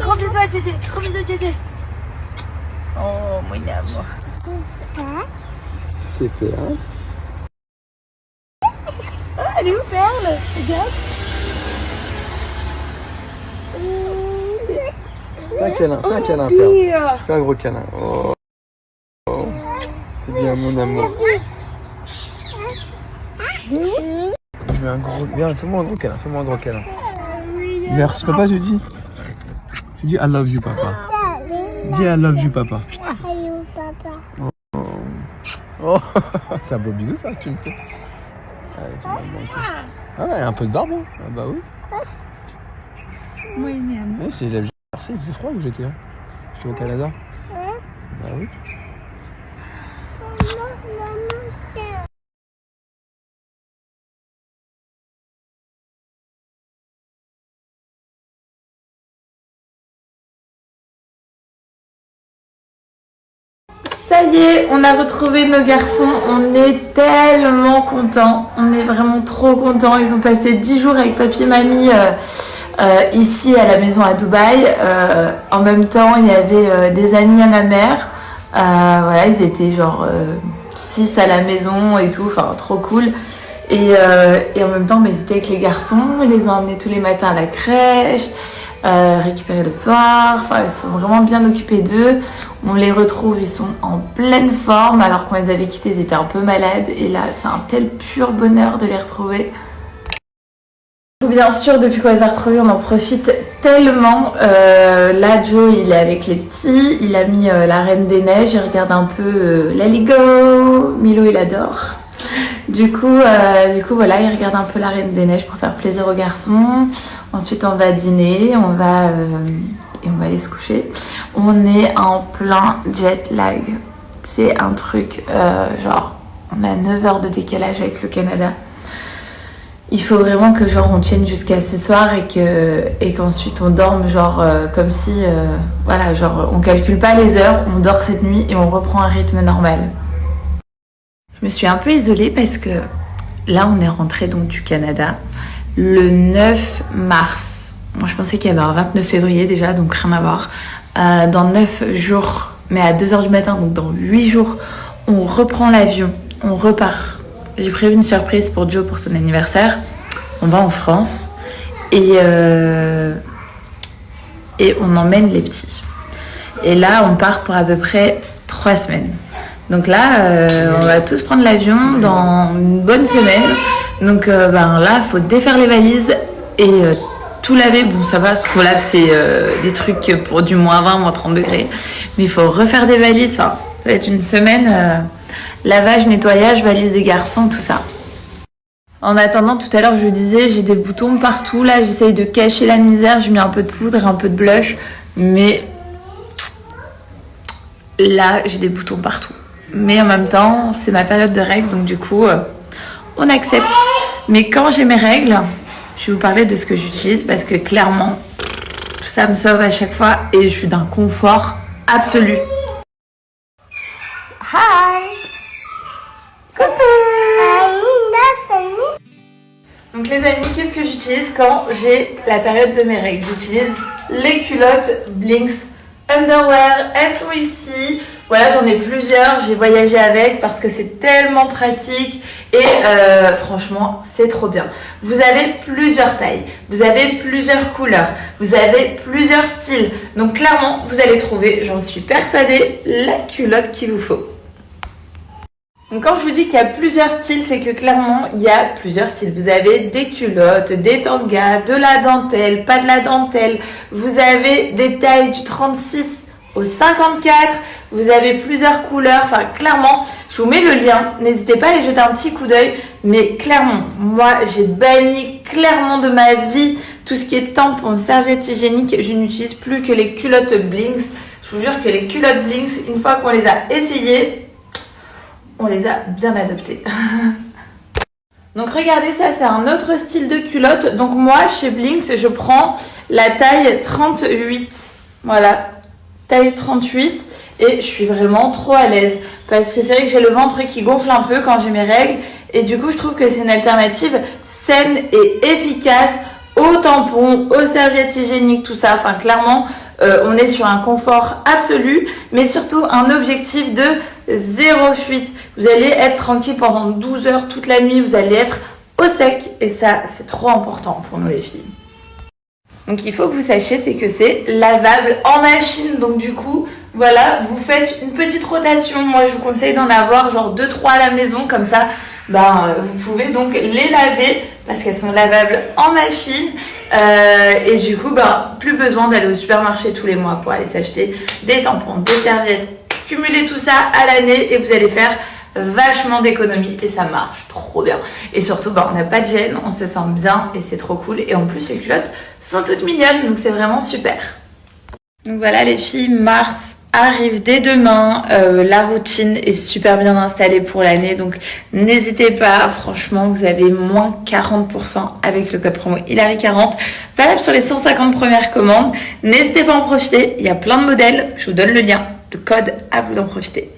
gros bisous à Gigi. Gros bisous Gigi. Oh, mon amour. Super. Ah, elle est où, Perle? Regarde. Fais un câlin, Perle. Fais un gros câlin. Oh. C'est bien, mon amour. Je mets un gros... Viens, fais-moi un gros câlin, Merci, papa, tu dis. Tu dis I love you, papa. Dis I love you, papa. Oh, c'est un beau bisou, ça, que tu me fais. Allez, tu m'as manqué. Ah ouais, un peu de barbe, hein. Ah bah oui. Moi, il m'aime. Ouais, c'est la Merci, il faisait froid où j'étais. Hein. J'étais au Canada. Bah oui. Ça y est, on a retrouvé nos garçons, on est tellement contents, on est vraiment trop contents. Ils ont passé 10 jours avec papy et mamie ici à la maison à Dubaï. En même temps, il y avait des amis à ma mère, voilà, ils étaient genre 6 à la maison et tout, enfin trop cool. Et en même temps, ils étaient avec les garçons, ils les ont emmenés tous les matins à la crèche. Récupérer le soir, enfin ils sont vraiment bien occupés d'eux. On les retrouve, ils sont en pleine forme alors qu'on les avait quittés, ils étaétaient un peu malades et là c'est un tel pur bonheur de les retrouver. Bien sûr, depuis qu'on les a retrouvés, on en profite tellement. Là, Joe, il est avec les petits, il a mis la Reine des Neiges, il regarde un peu Let It Go, Milo il adore. Du coup, voilà, il regarde un peu la Reine des Neiges pour faire plaisir aux garçons. Ensuite, on va dîner, et on va aller se coucher. On est en plein jet lag. C'est un truc, genre, on a 9 heures de décalage avec le Canada. Il faut vraiment que genre on tienne jusqu'à ce soir et qu'ensuite on dorme genre comme si, voilà, genre on calcule pas les heures, on dort cette nuit et on reprend un rythme normal. Je me suis un peu isolée parce que là on est rentré donc du Canada le 9 mars. Moi je pensais qu'il y avait un 29 février déjà, donc rien à voir. Dans 9 jours, mais à 2h du matin, donc dans 8 jours, on reprend l'avion, on repart. J'ai prévu une surprise pour Joe pour son anniversaire. On va en France et on emmène les petits. Et là, on part pour à peu près 3 semaines. Donc là, on va tous prendre l'avion dans une bonne semaine. Donc là, il faut défaire les valises et tout laver. Bon, ça va, ce qu'on lave, c'est des trucs pour du moins 20, moins 30 degrés. Mais il faut refaire des valises. Enfin, ça va être une semaine... lavage, nettoyage, valise des garçons, tout ça. En attendant, tout à l'heure, je vous disais, j'ai des boutons partout. Là, j'essaye de cacher la misère. J'ai mis un peu de poudre, un peu de blush. Mais là, j'ai des boutons partout. Mais en même temps, c'est ma période de règles. Donc du coup, on accepte. Mais quand j'ai mes règles, je vais vous parler de ce que j'utilise. Parce que clairement, ça me sauve à chaque fois. Et je suis d'un confort absolu. Hi! Donc les amis, qu'est-ce que j'utilise quand j'ai la période de mes règles? J'utilise les culottes Blinks Underwear. Elles sont ici. Voilà, j'en ai plusieurs. J'ai voyagé avec parce que c'est tellement pratique et franchement, c'est trop bien. Vous avez plusieurs tailles, vous avez plusieurs couleurs, vous avez plusieurs styles. Donc clairement, vous allez trouver, j'en suis persuadée, la culotte qu'il vous faut. Donc quand je vous dis qu'il y a plusieurs styles, c'est que clairement, il y a plusieurs styles. Vous avez des culottes, des tangas, de la dentelle, pas de la dentelle. Vous avez des tailles du 36 au 54. Vous avez plusieurs couleurs. Enfin, clairement, je vous mets le lien. N'hésitez pas à aller jeter un petit coup d'œil. Mais clairement, moi, j'ai banni clairement de ma vie tout ce qui est tampon, serviette hygiénique. Je n'utilise plus que les culottes Blinks. Je vous jure que les culottes Blinks, une fois qu'on les a essayées, on les a bien adoptés. Donc regardez, ça c'est un autre style de culotte. Donc moi chez Blinks, je prends la taille 38. Voilà, taille 38. Et je suis vraiment trop à l'aise. Parce que c'est vrai que j'ai le ventre qui gonfle un peu quand j'ai mes règles. Et du coup je trouve que c'est une alternative saine et efficace aux tampons, aux serviettes hygiéniques, tout ça. Enfin, clairement, on est sur un confort absolu, mais surtout un objectif de 0 fuite. Vous allez être tranquille pendant 12 heures toute la nuit, vous allez être au sec, et ça, c'est trop important pour nous les filles. Donc, il faut que vous sachiez, c'est que c'est lavable en machine. Donc, du coup, voilà, vous faites une petite rotation. Moi, je vous conseille d'en avoir genre 2-3 à la maison, comme ça, vous pouvez donc les laver parce qu'elles sont lavables en machine. Et du coup, plus besoin d'aller au supermarché tous les mois pour aller s'acheter des tampons, des serviettes. Cumulez tout ça à l'année et vous allez faire vachement d'économies et ça marche trop bien. Et surtout, on n'a pas de gêne, on se sent bien et c'est trop cool. Et en plus, les culottes sont toutes mignonnes, donc c'est vraiment super. Donc voilà les filles, mars arrive dès demain, la routine est super bien installée pour l'année, donc n'hésitez pas, franchement vous avez moins 40% avec le code promo Hilary40, valable sur les 150 premières commandes. N'hésitez pas à en profiter, il y a plein de modèles, je vous donne le lien, le code à vous en profiter.